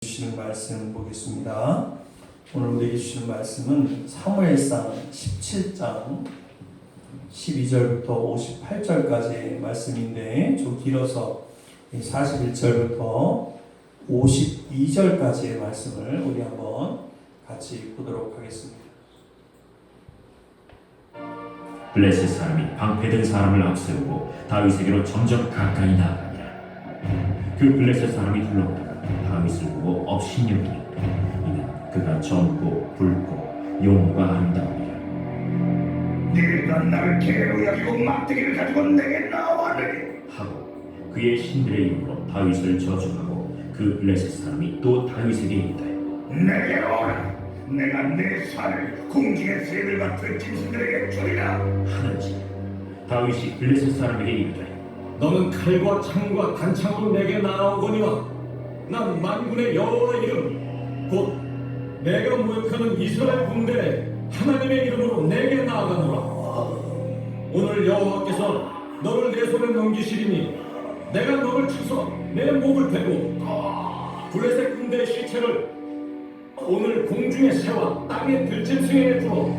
주시는 말씀 보겠습니다. 오늘 우리에게 주시는 말씀은 사무엘상 17장 12절부터 58절까지의 말씀인데 좀 길어서 41절부터 52절까지의 말씀을 우리 한번 같이 보도록 하겠습니다. 블레셋 사람이 방패든 사람을 앞세우고 다윗에게로 점점 가까이 나아가니라. 그 블레셋 사람이 둘러오다가 다윗을 보고 업신여기니 이는 그가 젊고 붉고 용모가 아름다우니라. 네가 나를 개로 여기고 막대기를 가지고 내게 나와내리 하고 그의 신들의 이름으로 다윗을 저주하고 그 블레셋 사람이 또 다윗에게 이르되 내게 오라. 내가 내 살을 궁중의 새들 같은 짐승들에게 주리라. 하는지 다윗이 블레셋 사람에게 이르되 너는 칼과 창과 단창으로 내게 나아오거니와 난 만군의 여호와의 이름 곧 내가 모욕하는 이스라엘 군대 하나님의 이름으로 내게 나아가노라. 오늘 여호와께서 너를 내 손에 넘기시리니 내가 너를 쳐서 내 목을 베고 블레셋 군대의 시체를 오늘 공중의 새와 땅의 들짐승에게 주어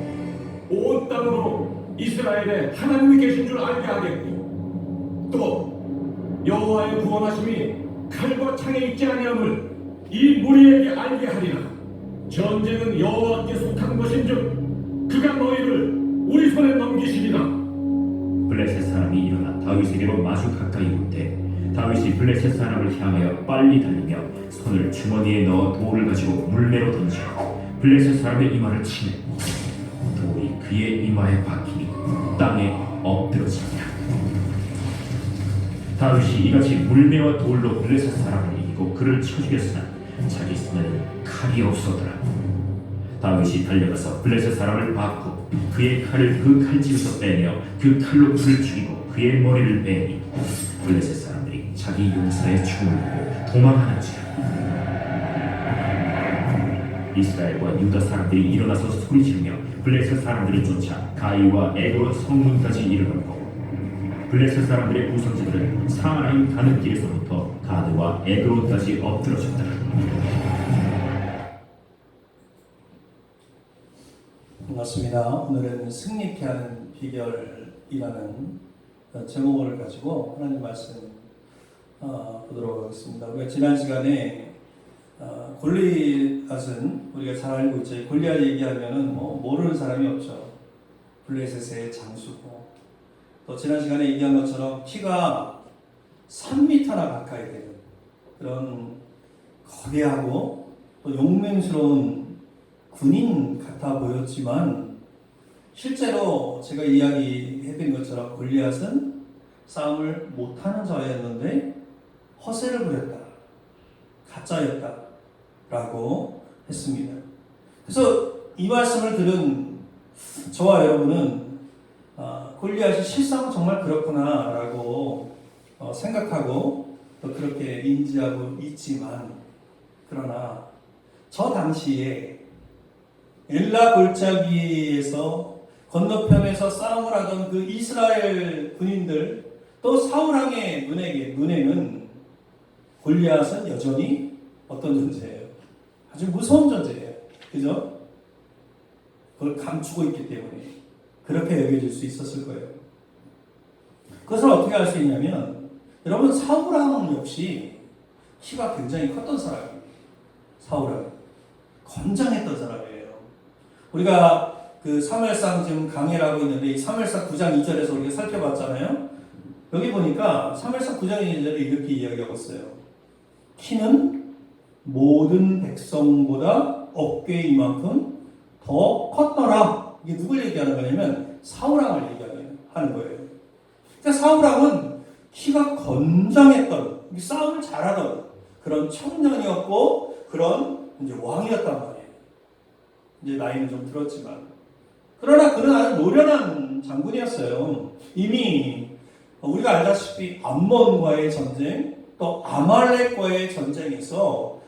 온 땅으로 이스라엘에 하나님이 계신 줄 알게 하겠고 또 여호와의 구원하심이 칼과 창에 있지 아니함을 이 무리에게 알게 하리라. 전쟁은 여호와께 속한 것인즉 그가 너희를 우리 손에 넘기시리라. 블레셋 사람이 일어나 다윗에게로 마주 가까이 온때 다윗이 블레셋 사람을 향하여 빨리 달리며 손을 주머니에 넣어 돌을 가지고 물매로 던지고 블레셋 사람의 이마를 치매 돌이 그의 이마에 박히니 땅에 엎드러지니라. 다윗이 이같이 물매와 돌로 블레셋 사람을 이기고 그를 쳐 죽였으나 자기 손에는 칼이 없었더라. 다윗이 달려가서 블레셋 사람을 받고 그의 칼을 그 칼집에서 빼내어 그 칼로 그를 죽이고 그의 머리를 베니 블레셋 사람들이 자기 용사의 총을 보고 도망하는지라. 이스라엘과 유다 사람들이 일어나서 소리지르며 블레셋 사람들을 쫓아 가이와 에그론 성문까지 이르렀고 블레셋 사람들의 구성지들은 사하라임 가는 길에서부터 가드와 에그론까지 엎드러졌더라. 반갑습니다. 오늘은 승리케 하는 비결이라는 제목을 가지고 하나님 말씀 보도록 하겠습니다. 우리가 지난 시간에 골리앗은 우리가 잘 알고 있죠. 골리앗 얘기하면은 모르는 사람이 없죠. 블레셋의 장수고 또 지난 시간에 얘기한 것처럼 키가 3m나 가까이 되는 그런 거대하고 또 용맹스러운 군인 같아 보였지만 실제로 제가 이야기해드린 것처럼 골리앗은 싸움을 못하는 자였는데 허세를 부렸다, 가짜였다 라고 했습니다. 그래서 이 말씀을 들은 저와 여러분은 골리앗이 실상은 정말 그렇구나 라고 생각하고 또 그렇게 인지하고 있지만 그러나 저 당시에 엘라 골짜기에서 건너편에서 싸움을 하던 그 이스라엘 군인들 또 사울왕의 눈에는 골리앗은 여전히 어떤 존재예요? 아주 무서운 존재예요. 그죠? 그걸 감추고 있기 때문에 그렇게 여겨질 수 있었을 거예요. 그것을 어떻게 알 수 있냐면 여러분 사울왕 역시 키가 굉장히 컸던 사람이에요. 사울왕 건장했던 사람이에요. 우리가 그 사무엘상 지금 강의를 하고 있는데 이 사무엘상 9장 2절에서 우리가 살펴봤잖아요. 여기 보니까 사무엘상 9장 2절에 이렇게 이야기하고 있어요. 키는 모든 백성보다 어깨 이만큼 더 컸더라. 이게 누굴 얘기하는 거냐면 사울왕을 얘기하는 거예요. 그러니까 사울왕은 키가 건장했던, 싸움을 잘하던 그런 청년이었고 그런 이제 왕이었단 말이에요. 이제 나이는 좀 들었지만 그러나 그는 아주 노련한 장군이었어요. 이미 우리가 알다시피 암몬과의 전쟁 또 아말렉과의 전쟁에서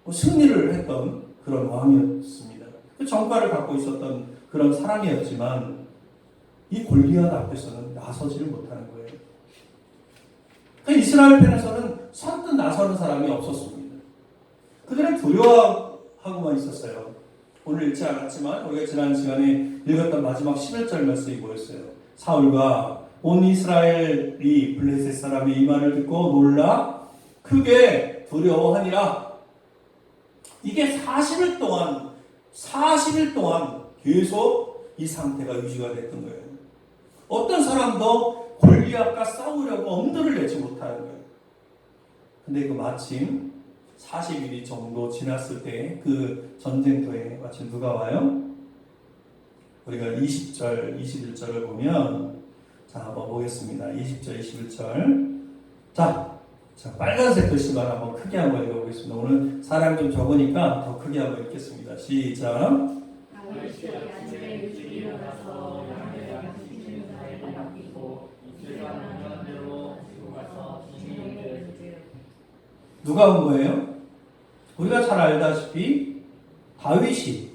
승리를 했던 그런 왕이었습니다. 그 정과를 갖고 있었던 그런 사람이었지만 이 골리앗 앞에서는 나서지를 못하는 거예요. 그 이스라엘 편에서는 선뜻 나서는 사람이 없었습니다. 그들은 두려워하고만 있었어요. 오늘 읽지 않았지만 우리가 지난 시간에 읽었던 마지막 11절 말씀이 뭐였어요? 사울과 온 이스라엘이 블레셋 사람의 이 말을 듣고 놀라 크게 두려워하니라. 이게 40일 동안 계속 이 상태가 유지가 됐던 거예요. 어떤 사람도 골리앗과 싸우려고 엄두를 내지 못하는 거예요. 근데 그 마침 40일이 정도 지났을 때 그 전쟁터에 마침 누가 와요? 우리가 20절, 21절을 보면 자, 한번 보겠습니다. 20절, 21절. 자, 빨간색 글씨만 한번 크게 한번 읽어보겠습니다. 오늘 사람이 좀 적으니까 더 크게 한번 읽겠습니다. 시작. 누가 온 거예요? 우리가 잘 알다시피 다윗이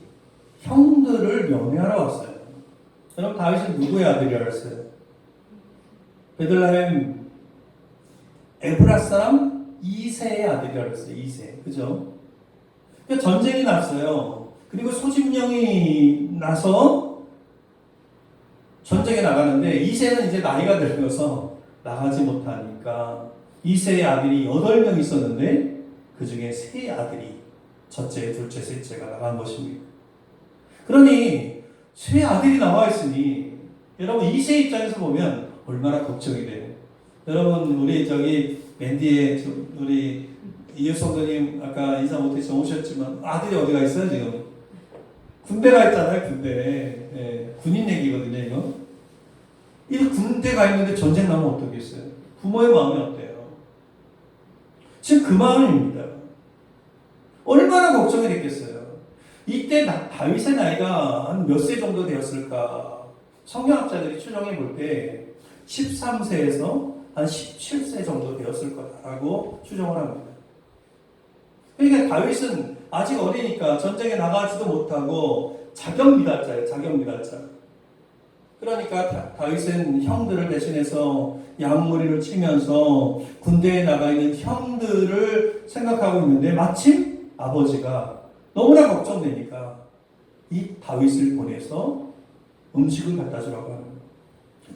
형들을 면회하러 왔어요. 여러분, 다윗은 누구의 아들이었어요? 베들레헴 에브라 사람 이새의 아들이라고 했어요. 이새. 그죠? 그러니까 전쟁이 났어요. 그리고 소집령이 나서 전쟁에 나가는데 이새는 이제 나이가 들어서 나가지 못하니까 이새의 아들이 8명 있었는데 그 중에 3 아들이 첫째, 둘째, 셋째가 나간 것입니다. 그러니 3 아들이 나와 있으니 여러분 이새 입장에서 보면 얼마나 걱정이 돼요. 여러분 우리 맨디에 우리 이효성도님 아까 인사 못해서 오셨지만 아들이 어디가 있어요 지금? 군대가 있잖아요. 군대. 예, 군인 얘기거든요 이거. 이 군대가 있는데 전쟁 나면 어떻겠어요? 부모의 마음이 어때요? 지금 그 마음입니다. 얼마나 걱정이 됐겠어요. 이때 다윗의 나이가 한 몇 세 정도 되었을까? 성경학자들이 추정해 볼 때 13세에서 한 17세 정도 되었을 거다라고 추정을 합니다. 그러니까 다윗은 아직 어리니까 전쟁에 나가지도 못하고 자경미달자예요. 자경미달자. 그러니까 다윗은 형들을 대신해서 양무리를 치면서 군대에 나가 있는 형들을 생각하고 있는데 마침 아버지가 너무나 걱정되니까 이 다윗을 보내서 음식을 갖다 주라고 하는 거예요.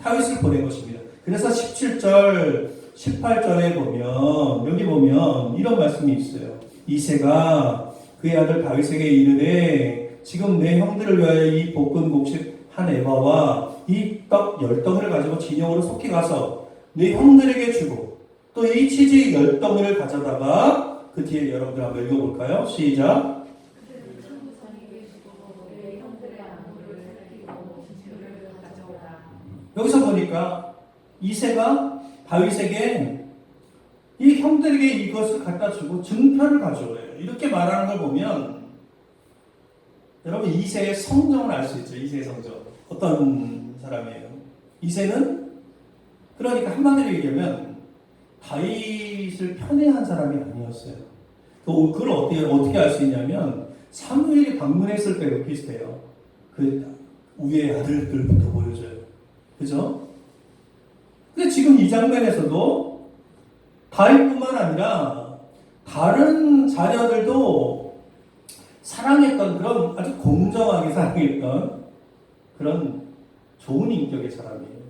다윗을 보낸 것입니다. 그래서 17절, 18절에 보면 여기 보면 이런 말씀이 있어요. 이새가 그의 아들 다윗에게 이르되 지금 내 형들을 위하여 이 볶은 곡식 한 에바와 이 떡 10덩이를 가지고 진영으로 속히 가서 내 형들에게 주고 또 이 치즈 10덩이를 가져다가 그 뒤에 여러분들 한번 읽어볼까요? 시작. 여기서 보니까 이새가 다윗에게 이 형들에게 이것을 갖다 주고 증표를 가져오래요. 이렇게 말하는 걸 보면 여러분 이새의 성정을 알 수 있죠. 이새의 성정. 어떤 사람이에요? 이새는 그러니까 한마디로 얘기하면 다윗을 편애한 사람이 아니었어요. 그걸 어떻게 알 수 있냐면 사무엘이 방문했을 때도 비슷해요. 그 위의 아들들부터 보여줘요. 그죠? 근데 지금 이 장면에서도 다윗뿐만 아니라 다른 자녀들도 사랑했던 그런 아주 공정하게 사랑했던 그런 좋은 인격의 사람이에요.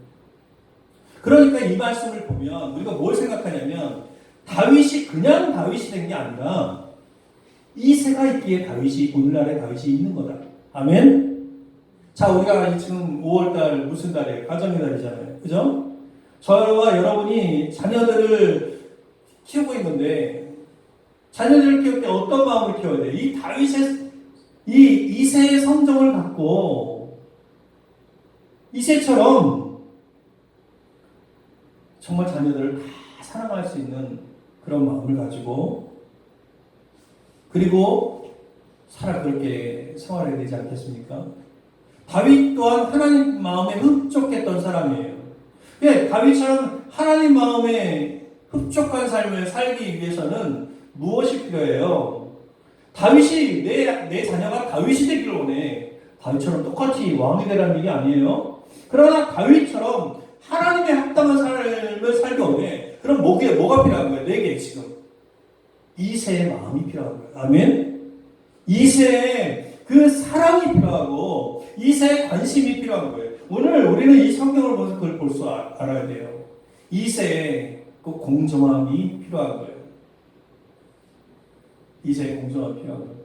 그러니까 이 말씀을 보면 우리가 뭘 생각하냐면 다윗이 그냥 다윗이 된 게 아니라 이새가 있기에 다윗이 오늘날의 다윗이 있는 거다. 아멘? 자, 우리가 지금 5월달 무슨 달이에요? 가정의 달이잖아요. 그죠? 저와 여러분이 자녀들을 키우고 있는데 자녀들을 키울 때 어떤 마음을 키워야 돼요? 이 다윗의 이새의 성정을 갖고 이새처럼 정말 자녀들을 다 사랑할 수 있는 그런 마음을 가지고 그리고 그렇게 생활해야 되지 않겠습니까? 다윗 또한 하나님 마음에 흡족했던 사람이에요. 예, 다윗처럼 하나님 마음에 흡족한 삶을 살기 위해서는 무엇이 필요해요? 다윗이 내 자녀가 다윗이 되기를 원해. 다윗처럼 똑같이 왕이 되라는 얘기 아니에요. 그러나 다윗처럼 하나님의 합당한 삶을 살기 원해. 그럼 뭐가 필요한 거예요? 내게 지금 이세의 마음이 필요한 거예요. 아멘? 이세의 그 사랑이 필요하고 이세의 관심이 필요한 거예요. 오늘 우리는 이 성경을 보면서 그걸 볼 수 알아야 돼요. 이세의 그 공정함이 필요한 거예요. 이세의 공정함이 필요한 거예요.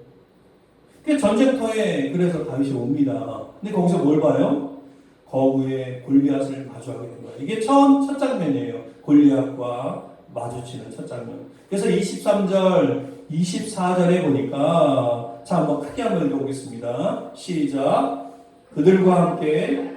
그 전쟁터에 그래서 다윗이 옵니다. 근데 거기서 뭘 봐요? 거구의 골리앗을 마주하게 된 거예요. 이게 첫 장면이에요. 골리앗과 마주치는 첫 장면. 그래서 23절, 24절에 보니까 자, 한번 크게 한번 읽어보겠습니다. 시작. 그들과 함께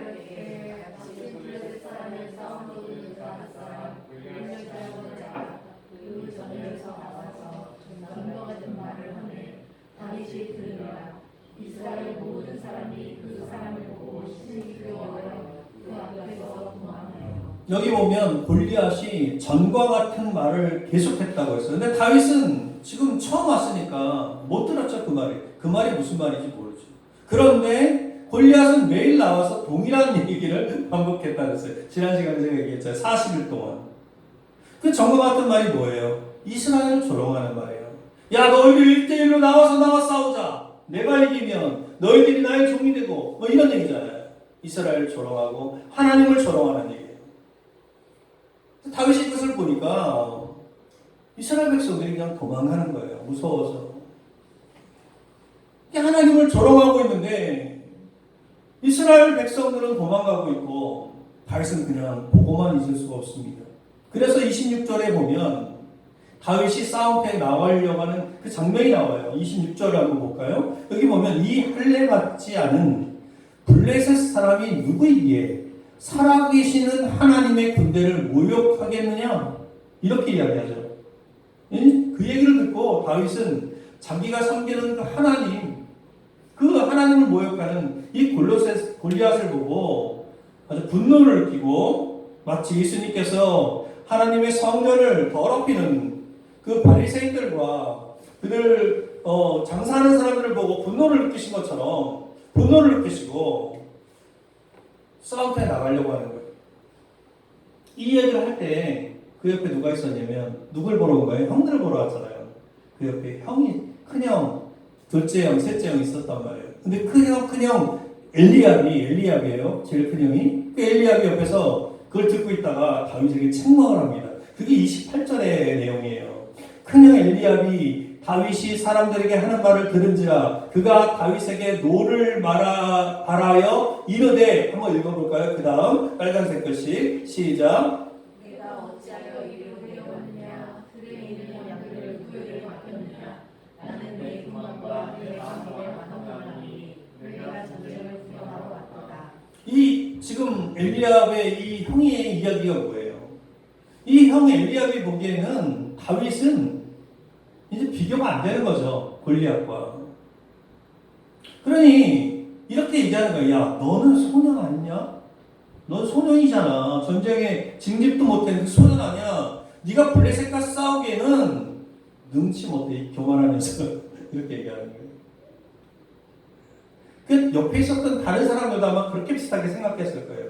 이스라엘 모든 사람이 그 사람을 보고 심히 두려워하여 그 앞에서 도망하여. 여기 보면 골리앗이 전과 같은 말을 계속했다고 했어요. 근데 다윗은 지금 처음 왔으니까 못 들었죠, 그 말이. 그 말이 무슨 말인지 모르죠. 그런데 골리앗은 매일 나와서 동일한 얘기를 반복했다고 했어요. 지난 시간에 제가 얘기했잖아요. 40일 동안. 그 전과 같은 말이 뭐예요? 이스라엘을 조롱하는 말이에요. 야, 너희들 1대1로 나와 싸우자. 내가 이기면 너희들이 나의 종이 되고 뭐 이런 얘기잖아요. 이스라엘을 조롱하고 하나님을 조롱하는 얘기예요. 다윗이 그것을 보니까 이스라엘 백성들이 그냥 도망가는 거예요. 무서워서. 하나님을 조롱하고 있는데 이스라엘 백성들은 도망가고 있고 다윗은 그냥 보고만 있을 수가 없습니다. 그래서 26절에 보면 다윗이 싸움터에 나가려고 하는 그 장면이 나와요. 26절을 한번 볼까요? 여기 보면 이 할례 받지 않은 블레셋 사람이 누구이기에 살아계시는 하나님의 군대를 모욕하겠느냐? 이렇게 이야기하죠. 그 얘기를 듣고 다윗은 자기가 섬기는 그 하나님을 모욕하는 이 골리앗을 보고 아주 분노를 느끼고 마치 예수님께서 하나님의 성전을 더럽히는 그 바리새인들과 그들 장사하는 사람들을 보고 분노를 느끼신 것처럼 분노를 느끼시고 싸움터에 나가려고 하는 거예요. 이 얘기를 할 때 그 옆에 누가 있었냐면 누굴 보러 온 거예요? 형들을 보러 왔잖아요. 그 옆에 형이 큰형, 둘째 형, 셋째 형이 있었단 말이에요. 근데 큰형 엘리압이에요. 제일 큰 형이. 그 엘리압이 옆에서 그걸 듣고 있다가 다윗에게 책망을 합니다. 그게 28절의 내용이에요. 큰형 엘리압이 다윗이 사람들에게 하는 말을 들은지라 그가 다윗에게 노를 바라여 이르되 한번 읽어볼까요? 그 다음 빨간색 글씨 시작. 내가 어찌하여 이를 내어왔느냐 그를 이르는 양들을 구별에 맡겼느냐 나는 내 구원과 내 마음에 완성하니 내가 전쟁을 구경하러 왔도다. 이 지금 엘리압의 이 형의 이야기가 뭐예요? 이 형 엘리압이 보기에는 다윗은 이제 비교가 안 되는 거죠. 골리앗과. 그러니 이렇게 얘기하는 거야. 야, 너는 소년 아니냐? 넌 소년이잖아. 전쟁에 징집도 못했는데 소년 아니야. 네가 블레셋과 싸우기에는 능치 못해. 이 교만한 녀석. 이렇게 얘기하는 거예요. 그 옆에 있었던 다른 사람들도 아마 그렇게 비슷하게 생각했을 거예요.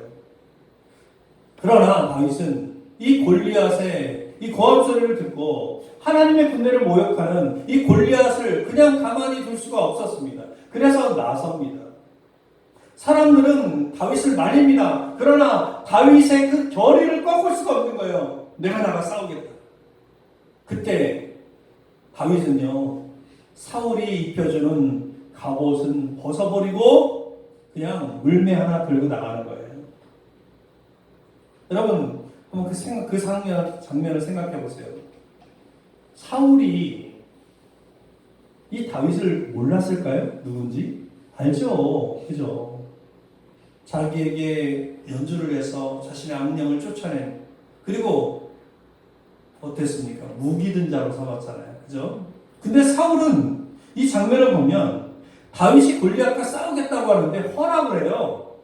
그러나 다윗은 이 골리앗의 이 고함 소리를 듣고 하나님의 군대를 모욕하는 이 골리앗을 그냥 가만히 둘 수가 없었습니다. 그래서 나섭니다. 사람들은 다윗을 말립니다. 그러나 다윗의 그 결의를 꺾을 수가 없는 거예요. 내가 나가 싸우겠다. 그때 다윗은요, 사울이 입혀주는 갑옷은 벗어버리고 그냥 물매 하나 들고 나가는 거예요. 여러분, 한번 그 장면을 생각해 보세요. 사울이 이 다윗을 몰랐을까요? 누군지? 알죠. 그죠? 자기에게 연주를 해서 자신의 악령을 쫓아낸, 그리고 어땠습니까? 무기든 자로 삼았잖아요. 그죠? 근데 사울은 이 장면을 보면 다윗이 골리앗과 싸우겠다고 하는데 허락을 해요.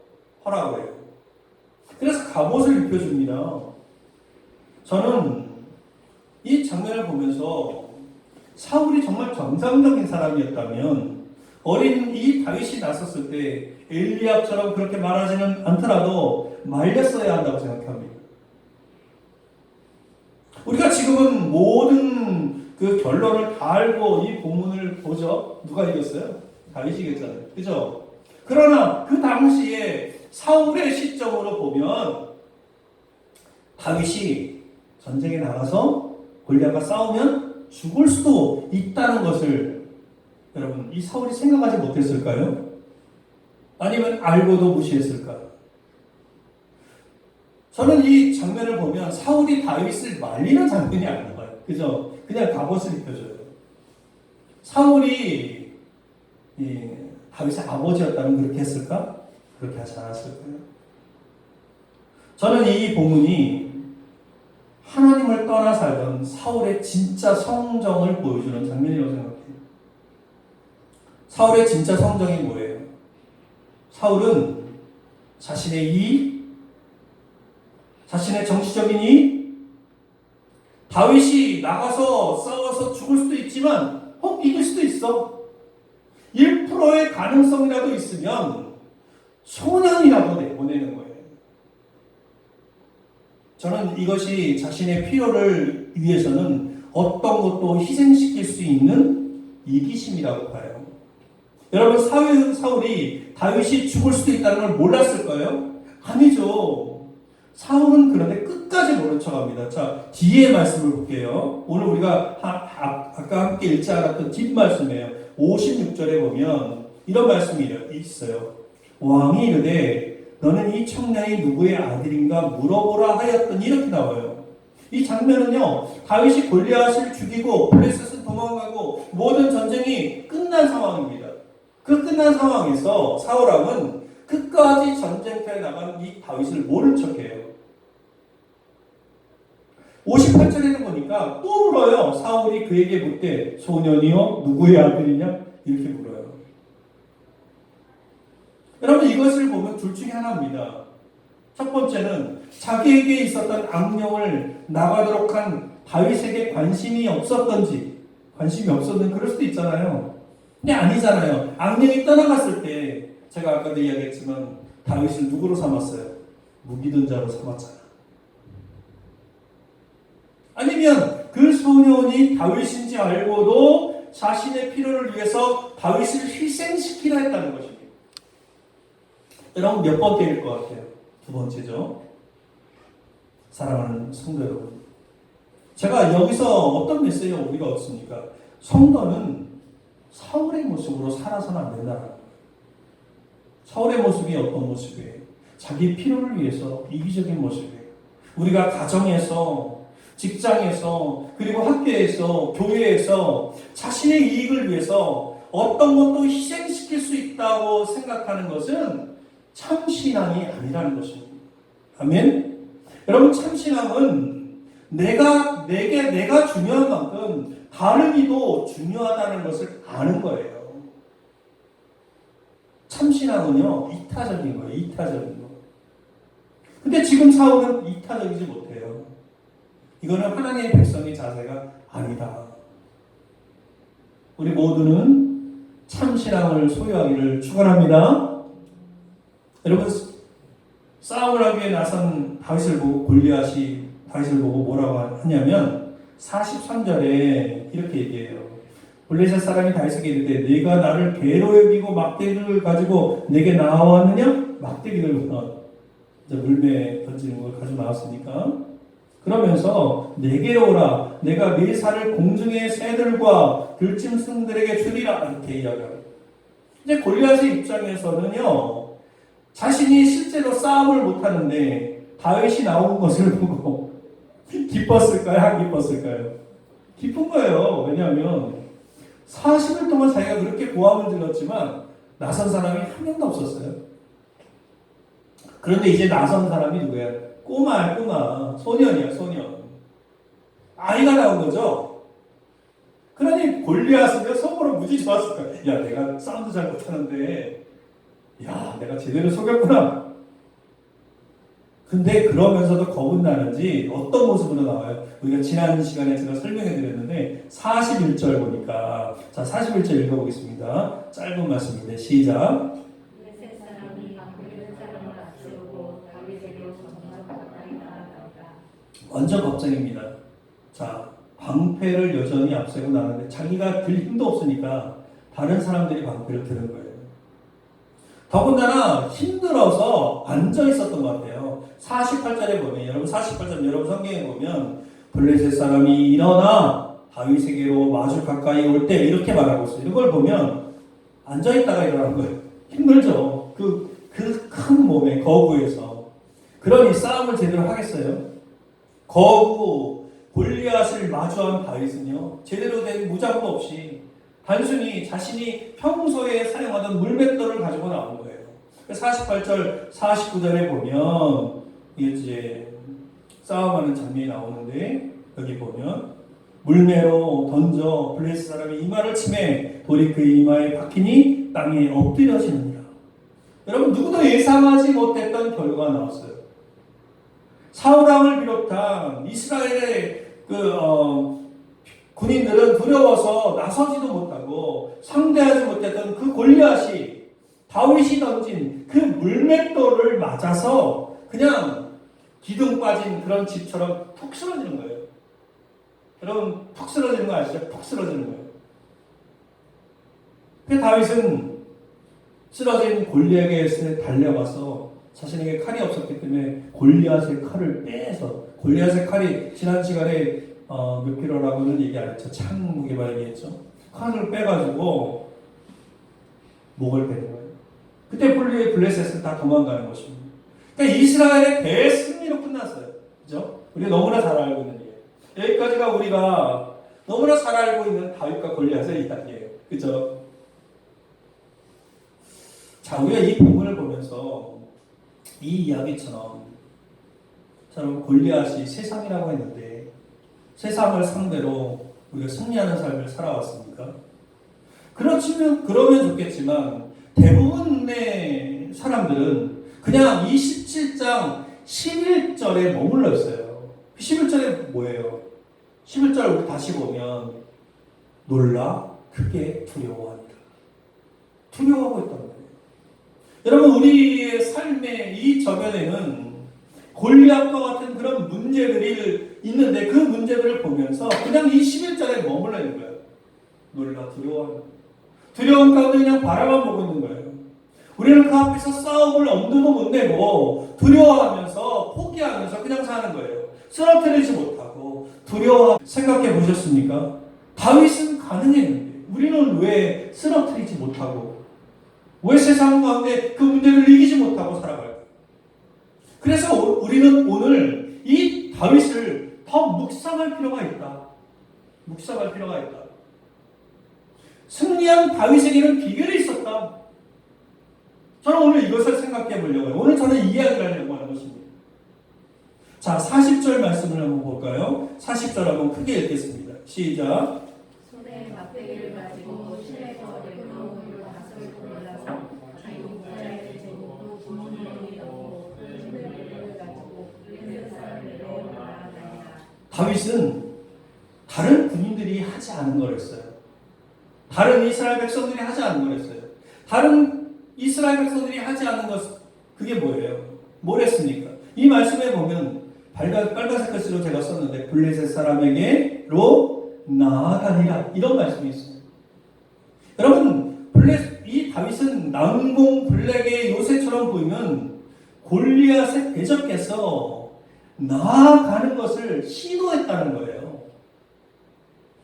그래서 갑옷을 입혀줍니다. 저는 이 장면을 보면서 사울이 정말 정상적인 사람이었다면 어린 이 다윗이 나섰을 때 엘리압처럼 그렇게 말하지는 않더라도 말렸어야 한다고 생각합니다. 우리가 지금은 모든 그 결론을 다 알고 이 본문을 보죠. 누가 이겼어요? 다윗이겠잖아요. 그죠? 그러나 그 당시에 사울의 시점으로 보면 다윗이 전쟁에 나가서 골리앗과 싸우면 죽을 수도 있다는 것을 여러분 이 사울이 생각하지 못했을까요? 아니면 알고도 무시했을까요? 저는 이 장면을 보면 사울이 다윗을 말리는 장면이 안 나와요. 그죠? 그냥 갑옷을 입혀줘요. 사울이 다윗의 아버지였다면 그렇게 했을까? 그렇게 하지 않았을 거예요. 저는 이 본문이 하나님을 떠나 살던 사울의 진짜 성정을 보여주는 장면이라고 생각해요. 사울의 진짜 성정이 뭐예요? 사울은 자신의 이익, 자신의 정치적인 이익, 다윗이 나가서 싸워서 죽을 수도 있지만 이길 수도 있어. 1%의 가능성이라도 있으면 소년이라도 내보내는 거예요. 저는 이것이 자신의 필요를 위해서는 어떤 것도 희생시킬 수 있는 이기심이라고 봐요. 여러분 사울이 다윗이 죽을 수도 있다는 걸 몰랐을까요? 아니죠. 사울은 그런데 끝까지 모른 척합니다. 자, 뒤에 말씀을 볼게요. 오늘 우리가 아까 함께 읽지 않았던 뒷말씀이에요. 56절에 보면 이런 말씀이 있어요. 왕이 이르되 너는 이 청년이 누구의 아들인가 물어보라 하였더니 이렇게 나와요. 이 장면은요, 다윗이 골리앗을 죽이고 블레셋은 도망가고 모든 전쟁이 끝난 상황입니다. 그 끝난 상황에서 사울왕은 끝까지 전쟁터에 나간 이 다윗을 모른 척해요. 58절에는 보니까 또 물어요. 사울이 그에게 묻되 소년이요 누구의 아들이냐? 이렇게 물어요. 여러분 이것을 보면 둘 중에 하나입니다. 첫 번째는 자기에게 있었던 악령을 나가도록 한 다윗에게 관심이 없었는지 그럴 수도 있잖아요. 근데 아니잖아요. 악령이 떠나갔을 때 제가 아까도 이야기했지만 다윗을 누구로 삼았어요? 무기든 자로 삼았잖아. 아니면 그 소년이 다윗인지 알고도 자신의 필요를 위해서 다윗을 희생시키려 했다는 것입니다. 여러분 몇 번째일 것 같아요? 두 번째죠. 사랑하는 성도 여러분, 제가 여기서 어떤 메시지를 우리가 얻습니까? 성도는 사울의 모습으로 살아서는 안 된다. 사울의 모습이 어떤 모습이에요? 자기 필요를 위해서 이기적인 모습이에요. 우리가 가정에서, 직장에서, 그리고 학교에서, 교회에서 자신의 이익을 위해서 어떤 것도 희생시킬 수 있다고 생각하는 것은 참신앙이 아니라는 것입니다. 아멘? 여러분 참신앙은 내가 중요한 만큼 다른 이도 중요하다는 것을 아는 거예요. 참신앙은요, 이타적인 거예요. 이타적인 거. 근데 지금 사울은 이타적이지 못해요. 이거는 하나님의 백성의 자세가 아니다. 우리 모두는 참신앙을 소유하기를 축원합니다. 여러분, 싸움을 하기 위해 나선 다윗을 보고 골리앗이 다윗을 보고 뭐라고 하냐면 43절에 이렇게 얘기해요. 블레셋 사람이 다윗에게 이르되 네가 나를 개로 여기고 막대기를 가지고 내게 나왔느냐? 막대기를 물매에 던지는 걸 가지고 나왔으니까 그러면서 내게로 오라. 내가 네 살을 공중의 새들과 들짐승들에게 주리라. 이렇게 이야기합니다. 이제 골리앗의 입장에서는요, 자신이 실제로 싸움을 못하는데 다윗이 나온 것을 보고 기뻤을까요? 안 기뻤을까요? 기쁜 거예요. 왜냐하면 40일 동안 자기가 그렇게 고함을 질렀지만 나선 사람이 한 명도 없었어요. 그런데 이제 나선 사람이 누구야? 꼬마, 소년이야, 소년. 아이가 나온 거죠. 그러니 골리앗은 속으로 무지 좋았을 거야. 야, 내가 싸움도 잘 못하는데, 야, 내가 제대로 속였구나. 근데 그러면서도 겁은 나는지 어떤 모습으로 나와요? 우리가 지난 시간에 제가 설명해 드렸는데 41절 보니까, 자 41절 읽어보겠습니다. 짧은 말씀인데 시작. 블레셋 사람이 블레셋 사람을 앞세우고 다윗에게로 점점 가까이 나아간다. 완전 걱정입니다. 자, 방패를 여전히 앞세고 나는데 자기가 들 힘도 없으니까 다른 사람들이 방패를 드는 거예요. 더군다나 힘들어서 앉아 있었던 것 같아요. 48절에 보면, 여러분 48절 여러분 성경에 보면 블레셋 사람이 일어나 다윗에게로 마주 가까이 올 때 이렇게 말하고 있어요. 이걸 보면 앉아 있다가 일어나는 거예요. 힘들죠. 그 큰 몸에 거구에서. 그러니 싸움을 제대로 하겠어요? 거구 골리앗을 마주한 다윗은요, 제대로 된 무장도 없이 단순히 자신이 평소에 사용하던 물맷돌을 가지고 나온 거예요. 48절, 49절에 보면 이제 싸움하는 장면이 나오는데, 여기 보면 물매로 던져 블레셋 사람이 이마를 치매 돌이 그 이마에 박히니 땅에 엎드려지느니라. 여러분, 누구도 예상하지 못했던 결과가 나왔어요. 사울왕을 비롯한 이스라엘의 군인들은 두려워서 나서지도 못하고 상대하지 못했던 그 골리앗이 다윗이 던진 그 물맷돌을 맞아서 그냥 기둥 빠진 그런 집처럼 푹 쓰러지는 거예요. 여러분, 푹 쓰러지는 거 아시죠? 푹 쓰러지는 거예요. 그 다윗은 쓰러진 골리앗에게 달려가서 자신에게 칼이 없었기 때문에 골리앗의 칼을 빼서, 골리앗의 칼이 지난 시간에 몇 킬로라고는 얘기 안 했죠. 창 무게만 얘기했죠. 칼을 빼가지고 목을 베는 거예요. 그때 블레셋은 다 도망가는 것입니다. 그러니까 이스라엘의 대승리로 끝났어요. 그죠? 우리가 너무나 잘 알고 있는 얘기예요. 여기까지가 우리가 너무나 잘 알고 있는 다윗과 골리앗의 이야기예요. 그죠? 자, 우리가 이 본문을 보면서 이 이야기처럼 골리앗이 세상이라고 했는데 세상을 상대로 우리가 승리하는 삶을 살아왔습니까? 그러면 좋겠지만 대부분의 사람들은 그냥 이 17장 11절에 머물러 있어요. 11절에 뭐예요? 11절 우리 다시 보면 놀라 크게 두려워한다. 두려워하고 있단 말이에요. 여러분, 우리의 삶의 이 저변에는 골리앗과 같은 그런 문제들이 있는데 그 문제들을 보면서 그냥 이 11절에 머물러 있는 거예요. 놀라 두려워하는, 두려운 가운데 그냥 바라만 보고 있는 거예요. 우리는 그 앞에서 싸움을 엄두도 못 내고 두려워하면서 포기하면서 그냥 사는 거예요. 쓰러뜨리지 못하고 두려워. 생각해 보셨습니까? 다윗은 가능했는데 우리는 왜 쓰러뜨리지 못하고, 왜 세상 가운데 그 문제를 이기지 못하고 살아갈까요? 그래서 우리는 오늘 이 다윗을 더 묵상할 필요가 있다. 묵상할 필요가 있다. 승리한 다윗에게는 비결이 있었다. 저는 오늘 이것을 생각해 보려고 해요. 오늘 저는 이야기를 하려고 하는 것입니다. 자, 40절 말씀을 한번 볼까요? 40절 한번 크게 읽겠습니다. 시작. 손에 막대기를 가지고 실내에서 내려오는 다섯을 골라서 자기 목자의 제목도 부모님이 넣고 손을 가지고 블레셋 사람을 내려오라 하니라. 다윗은 다른 군인들이 하지 않은 걸 했어요. 다른 이스라엘 백성들이 하지 않은 걸 했어요. 다른 이스라엘 백성들이 하지 않은 것, 그게 뭐예요? 뭘 했습니까? 이 말씀에 보면 빨간색 글씨로 제가 썼는데 블레셋 사람에게로 나아가니라, 이런 말씀이 있어요. 여러분, 이 다윗은 난공 블랙의 요새처럼 보이는 골리앗에 대적해서 나아가는 것을 시도했다는 거예요.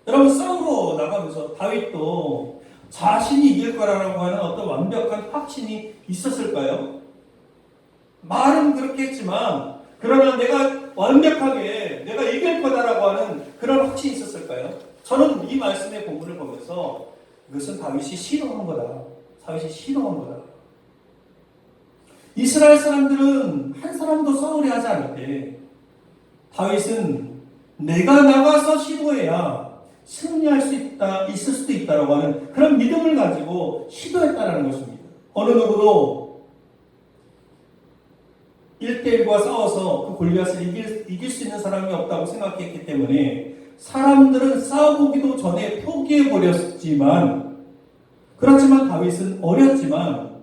여러분, 싸우러 나가면서 다윗도 자신이 이길 거라고 하는 어떤 완벽한 확신이 있었을까요? 말은 그렇게 했지만 그러나 내가 완벽하게 내가 이길 거다라고 하는 그런 확신이 있었을까요? 저는 이 말씀의 본문을 보면서 이것은 다윗이 시도한 거다. 다윗이 시도한 거다. 이스라엘 사람들은 한 사람도 싸우려 하지 않을 때 다윗은 내가 나가서 시도해야 승리할 수 있을 수도 있다라고 하는 그런 믿음을 가지고 시도했다라는 것입니다. 어느 누구도 1대1과 싸워서 그 골리앗을 이길 수 있는 사람이 없다고 생각했기 때문에 사람들은 싸워보기도 전에 포기해버렸지만, 그렇지만 다윗은 어렸지만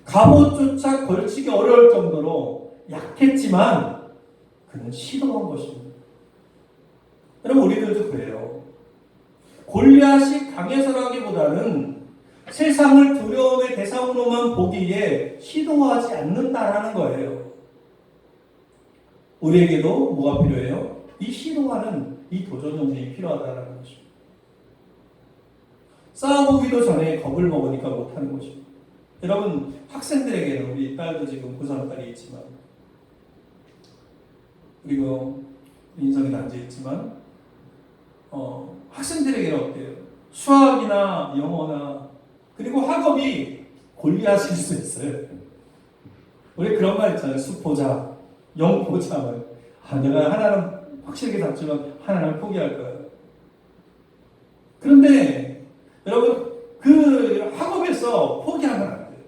갑옷조차 걸치기 어려울 정도로 약했지만 그는 시도한 것입니다. 여러분 우리들도 그래요. 골리앗이 강해서라기보다는 세상을 두려움의 대상으로만 보기에 시도하지 않는다라는 거예요. 우리에게도 뭐가 필요해요? 이 시도하는 이 도전 전쟁이 필요하다라는 것입니다. 싸워보기도 전에 겁을 먹으니까 못하는 것입니다. 여러분 학생들에게는 우리 딸도 지금 고3 딸이 있지만 그리고 인성이 낮아있지만 학생들에게는 어때요? 수학이나 영어나 그리고 학업이 골리앗일 수 있어요. 우리 그런 말 있잖아요. 수포자, 영포자. 내가 하나는 확실하게 잡지만 하나는 포기할 거야. 그런데 여러분 그 학업에서 포기하면 안 돼요.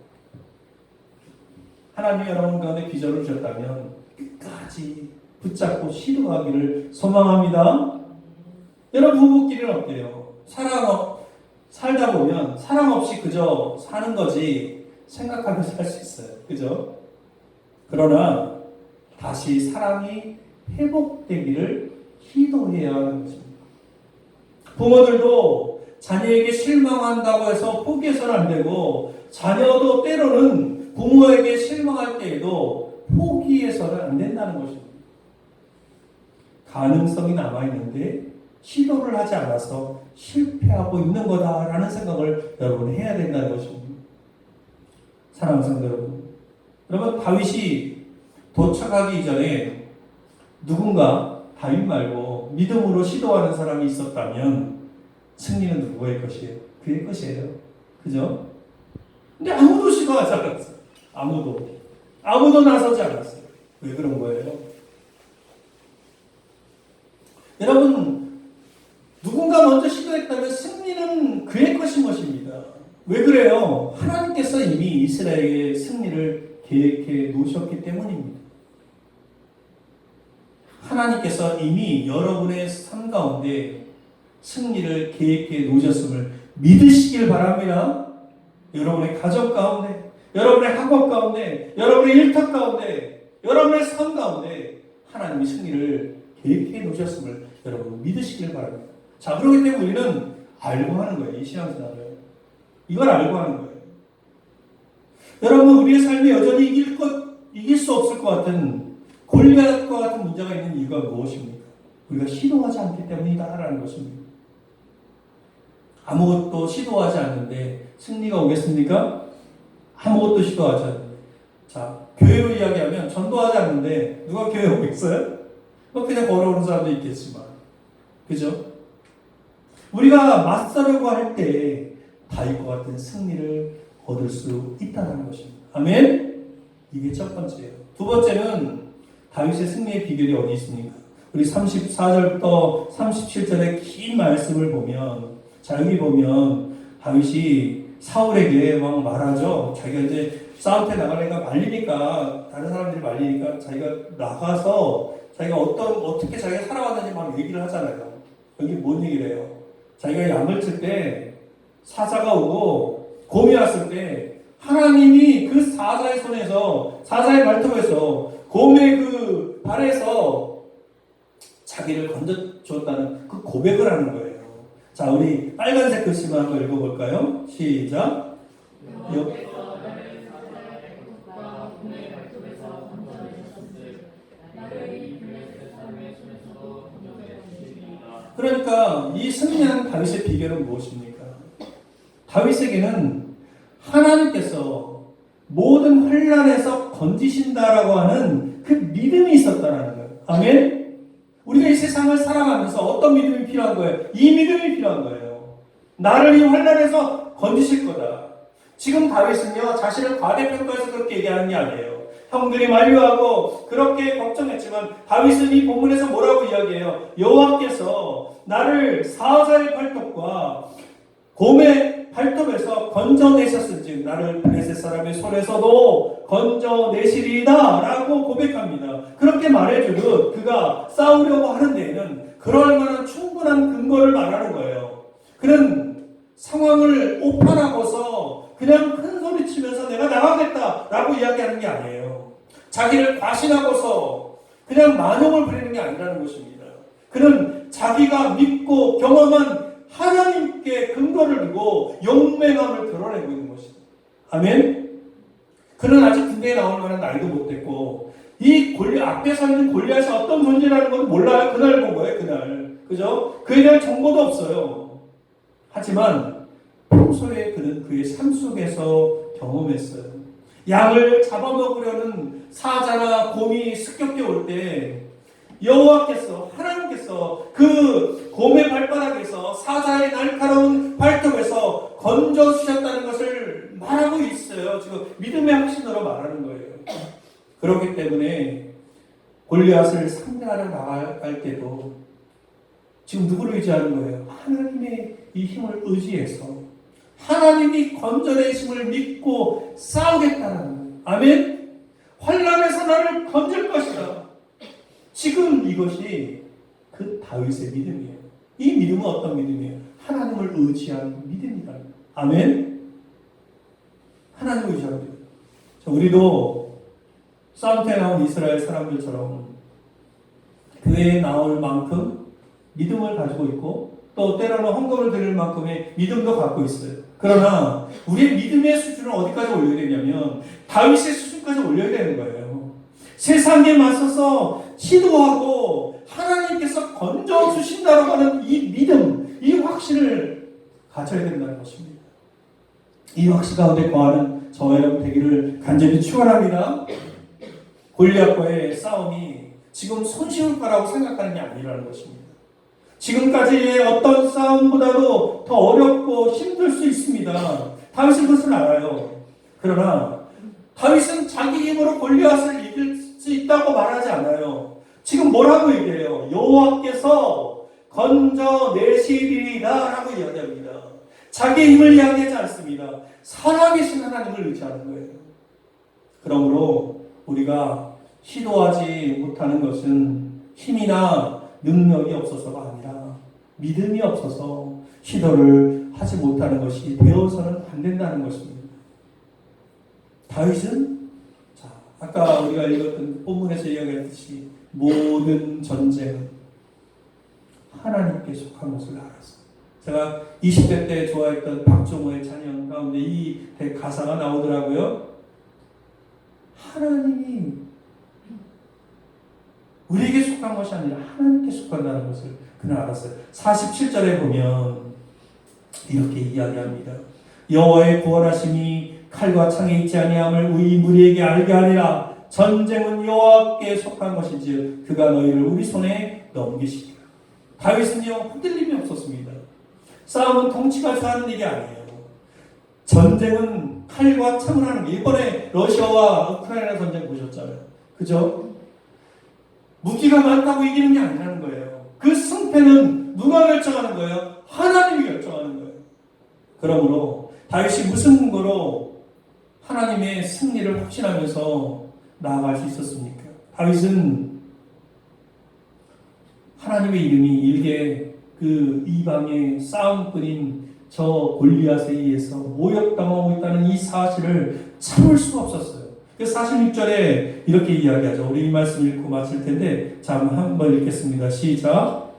하나님이 여러분 가운데 비전을 주셨다면 끝까지 붙잡고 시도하기를 소망합니다. 여러분 부부끼리는 어때요? 살다 보면 사랑 없이 그저 사는 거지 생각하면서 살 수 있어요. 그죠? 그러나 다시 사랑이 회복되기를 기도해야 하는 것입니다. 부모들도 자녀에게 실망한다고 해서 포기해서는 안 되고 자녀도 때로는 부모에게 실망할 때에도 포기해서는 안 된다는 것입니다. 가능성이 남아있는데 시도를 하지 않아서 실패하고 있는 거다라는 생각을 여러분 해야 된다는 것입니다. 사랑하는 성도 여러분, 여러분 다윗이 도착하기 이전에 누군가 다윗 말고 믿음으로 시도하는 사람이 있었다면 승리는 누구의 것이에요? 그의 것이에요. 그죠? 근데 아무도 시도하지 않았어요. 아무도 나서지 않았어요. 왜 그런 거예요? 여러분 누군가 먼저 시도했다면 승리는 그의 것인 것입니다. 왜 그래요? 하나님께서 이미 이스라엘의 승리를 계획해 놓으셨기 때문입니다. 하나님께서 이미 여러분의 삶 가운데 승리를 계획해 놓으셨음을 믿으시길 바랍니다. 여러분의 가정 가운데, 여러분의 학업 가운데, 여러분의 일터 가운데, 여러분의 삶 가운데 하나님이 승리를 계획해 놓으셨음을 여러분 믿으시길 바랍니다. 자, 그렇기 때문에 우리는 알고 하는 거예요. 이 신앙생활을. 이걸 알고 하는 거예요. 여러분 우리의 삶에 여전히 이길 수 없을 것 같은 골리앗과 같은 문제가 있는 이유가 무엇입니까? 우리가 시도하지 않기 때문이다라는 것입니다. 아무것도 시도하지 않는데 승리가 오겠습니까? 아무것도 시도하지 않는데. 자, 교회로 이야기하면 전도하지 않는데 누가 교회에 오겠어요? 그냥 걸어오는 사람도 있겠지만. 그죠? 우리가 맞서려고 할 때 다윗과 같은 승리를 얻을 수 있다는 것입니다. 아멘? 이게 첫 번째예요. 두 번째는 다윗의 승리의 비결이 어디 있습니까? 우리 34절부터 37절의 긴 말씀을 보면, 자, 여기 보면 다윗이 사울에게 막 말하죠. 자기가 이제 싸울 때 나가려니까 말리니까, 다른 사람들이 말리니까 자기가 나가서 자기가 어떻게 자기가 살아왔는지 막 얘기를 하잖아요. 여기 뭔 얘기를 해요? 자기가 양을 칠 때 사자가 오고 곰이 왔을 때 하나님이 그 사자의 손에서, 사자의 발톱에서, 곰의 그 발에서 자기를 건져주었다는 그 고백을 하는 거예요. 자, 우리 빨간색 글씨만 한번 읽어볼까요? 시작. 그러니까 이 승리한 다윗의 비결은 무엇입니까? 다윗에게는 하나님께서 모든 환난에서 건지신다라고 하는 그 믿음이 있었다라는 거예요. 아멘? 우리가 이 세상을 살아가면서 어떤 믿음이 필요한 거예요? 이 믿음이 필요한 거예요. 나를 이 환난에서 건지실 거다. 지금 다윗은요, 자신을 과대평가해서 그렇게 얘기하는 게 아니에요. 형들이 만류하고 그렇게 걱정했지만 다윗은 이 본문에서 뭐라고 이야기해요? 여호와께서 나를 사자의 팔톱과 곰의 팔톱에서 건져내셨은즉 나를 블레셋 사람의 손에서도 건져내시리이다 라고 고백합니다. 그렇게 말해주듯 그가 싸우려고 하는 데에는 그럴 만한 충분한 근거를 말하는 거예요. 그는 상황을 오판하고서 그냥 큰 소리 치면서 내가 나가겠다 라고 이야기하는 게 아니에요. 자기를 과신하고서 그냥 만용을 부리는 게 아니라는 것입니다. 그는 자기가 믿고 경험한 하나님께 근거를 두고 용맹함을 드러내고 있는 것이다. 아멘? 그는 아직 군대에 나올 만한 나이도 못 됐고 이 앞에 서 있는 골리앗이 어떤 존재라는 건 몰라요. 그날 본 거예요. 그날. 그죠? 그에 대한 정보도 없어요. 하지만 평소에 그는 그의 삶 속에서 경험했어요. 양을 잡아먹으려는 사자나 곰이 습격해 올 때 여호와께서 하나님께서 그 곰의 발바닥에서 사자의 날카로운 발톱에서 건져주셨다는 것을 말하고 있어요. 지금 믿음의 확신으로 말하는 거예요. 그렇기 때문에 골리앗을 상대하러 나갈 때도 지금 누구를 의지하는 거예요? 하나님의 이 힘을 의지해서 하나님이 건져내심을 믿고 싸우겠다는 거예요. 아멘? 환난에서 나를 건질 것이다. 지금 이것이 그 다윗의 믿음이에요. 이 믿음은 어떤 믿음이에요? 하나님을 의지하는 믿음이다. 아멘? 하나님을 의지하는 믿음. 우리도 싸움터에 나온 이스라엘 사람들처럼 교회에 나올 만큼 믿음을 가지고 있고 또 때로는 헌금을 드릴 만큼의 믿음도 갖고 있어요. 그러나 우리의 믿음의 수준을 어디까지 올려야 되냐면 다윗의 수준까지 올려야 되는 거예요. 세상에 맞서서 시도하고 하나님께서 건져주신다고 하는 이 믿음, 이 확신을 가져야 된다는 것입니다. 이 확신 가운데 거하는 저와 여러분 되기를 간절히 축원합니다. 골리앗과의 싸움이 지금 손쉬울 거라고 생각하는 게 아니라는 것입니다. 지금까지의 어떤 싸움보다도 더 어렵고 힘들 수 있습니다. 다윗은 그것을 알아요. 그러나 다윗은 자기 힘으로 골리앗을 이길 수 있다고 말하지 않아요. 지금 뭐라고 얘기해요? 여호와께서 건져내시리라 라고 이야기합니다. 자기의 힘을 이야기하지 않습니다. 살아계신 하나님을 의지하는 거예요. 그러므로 우리가 시도하지 못하는 것은 힘이나 능력이 없어서가 아니라 믿음이 없어서 시도를 하지 못하는 것이 되어서는 안 된다는 것입니다. 다윗은 아까 우리가 읽었던 본문에서 이야기했듯이 모든 전쟁은 하나님께 속한 것을 알았어요. 제가 20대 때 좋아했던 박종호의 찬양 가운데 이 가사가 나오더라고요. 하나님이 우리에게 속한 것이 아니라 하나님께 속한다는 것을 그는 알았어요. 47절에 보면 이렇게 이야기합니다. 여호와의 구원하심이 칼과 창에 있지 아니함을 우리 무리에게 알게 하리라. 전쟁은 여호와께 속한 것인지 그가 너희를 우리 손에 넘기시리라. 다윗은요 흔들림이 없었습니다. 싸움은 통치가 하는 일이 아니에요. 전쟁은 칼과 창을 하는 게 이번에 러시아와 우크라이나 전쟁 보셨잖아요. 그죠? 무기가 많다고 이기는 게 아니라는 거예요. 그 승패는 누가 결정하는 거예요? 하나님이 결정하는 거예요. 그러므로 다윗이 무슨 근거로 하나님의 승리를 확신하면서 나아갈 수 있었습니까? 다윗은 하나님의 이름이 일개 그 이방의 싸움꾼인 저 골리앗에 의해서 모욕당하고 있다는 이 사실을 참을 수가 없었어요. 그래서 46절에 이렇게 이야기하죠. 우리 이 말씀 읽고 마칠 텐데 자 한번 읽겠습니다. 시작.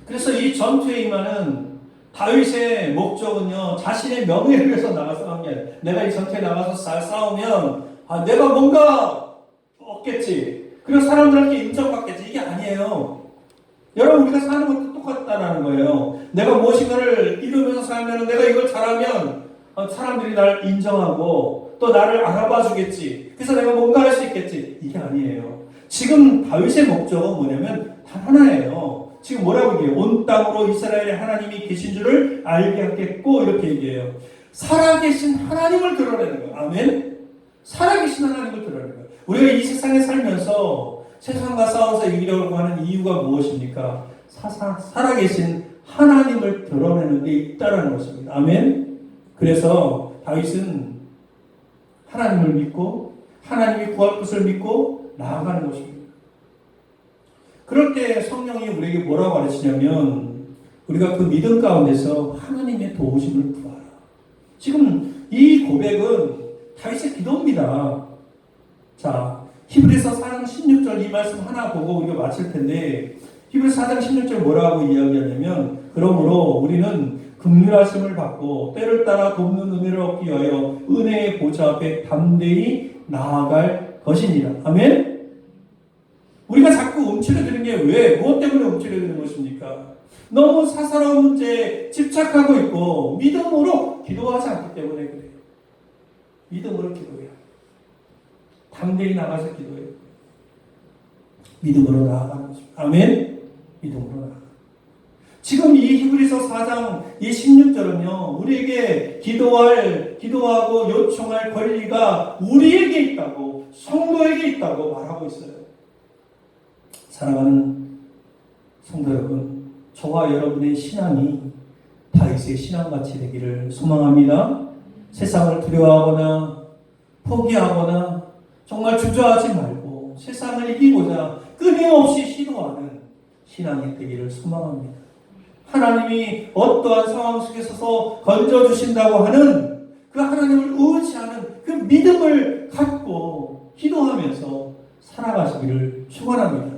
그래서 이 전투에 임하는 다윗의 목적은요 자신의 명예를 위해서 나가 싸우는 게 아니라 내가 이 전투에 나가서 싸우면 내가 뭔가 얻겠지. 그리고 사람들한테 인정받겠지. 이게 아니에요. 여러분 우리가 사는 것도 똑같다는 거예요. 내가 무엇인가를 이루면서 살면 내가 이걸 잘하면 사람들이 나를 인정하고 또 나를 알아봐 주겠지. 그래서 내가 뭔가 할 수 있겠지. 이게 아니에요. 지금 다윗의 목적은 뭐냐면 단 하나예요. 지금 뭐라고 얘기해요? 온 땅으로 이스라엘의 하나님이 계신 줄을 알게 하겠고 이렇게 얘기해요. 살아계신 하나님을 드러내는 거예요. 아멘? 살아계신 하나님을 드러내는 거예요. 우리가 이 세상에 살면서 세상과 싸워서 이기려고 하는 이유가 무엇입니까? 살아계신 하나님을 드러내는 데 있다는 것입니다. 아멘? 그래서 다윗은 하나님을 믿고 하나님이 구할 것을 믿고 나아가는 것입니다. 그럴 때 성령이 우리에게 뭐라고 가르치냐면 우리가 그 믿음 가운데서 하나님의 도우심을 구하라. 지금 이 고백은 다윗의 기도입니다. 자, 히브리서 4장 16절 이 말씀 하나 보고 우리가 마칠 텐데, 히브리서 4장 16절 뭐라고 이야기하냐면, 그러므로 우리는 긍휼하심을 받고 때를 따라 돕는 은혜를 얻기 위하여 은혜의 보좌 앞에 담대히 나아갈 것이니라. 아멘? 우리가 자꾸 움츠려드는 게 왜? 무엇 때문에 움츠려드는 것입니까? 너무 사사로운 문제에 집착하고 있고 믿음으로 기도하지 않기 때문에 그래요. 믿음으로 기도해요. 담대히 나가서 기도해요. 믿음으로 나아가는 것입니다. 아멘? 믿음으로 나아가. 지금 이 히브리서 4장 이 16절은요, 우리에게 기도하고 요청할 권리가 우리에게 있다고, 성도에게 있다고 말하고 있어요. 사랑하는 성도 여러분, 저와 여러분의 신앙이 다윗의 신앙같이 되기를 소망합니다. 세상을 두려워하거나 포기하거나 정말 주저하지 말고 세상을 이기고자 끊임없이 시도하는 신앙이 되기를 소망합니다. 하나님이 어떠한 상황 속에 서서 건져주신다고 하는 그 하나님을 의지하는 그 믿음을 갖고 기도하면서 살아가시기를 축원합니다.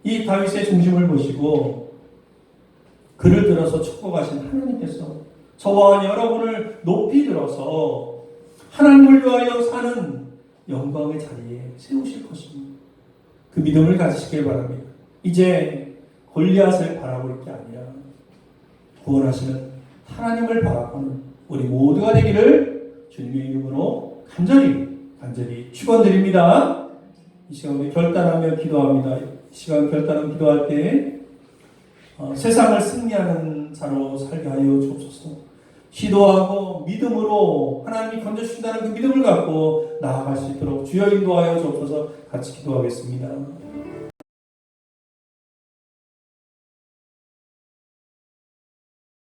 이 다윗의 중심을 보시고 그를 들어서 축복하신 하나님께서 저와 여러분을 높이 들어서 하나님을 위하여 사는 영광의 자리에 세우실 것입니다. 그 믿음을 가지시길 바랍니다. 이제 골리앗을 바라볼 게 아니라 구원하시는 하나님을 바라보는 우리 모두가 되기를 주님의 이름으로 간절히 축원드립니다. 이 시간 우리 결단하며 기도합니다. 이 시간 결단하며 기도할 때 세상을 승리하는 자로 살게 하여 주옵소서. 기도하고 믿음으로 하나님이 건져주신다는 그 믿음을 갖고 나아갈 수 있도록 주여 인도하여 주옵소서. 같이 기도하겠습니다.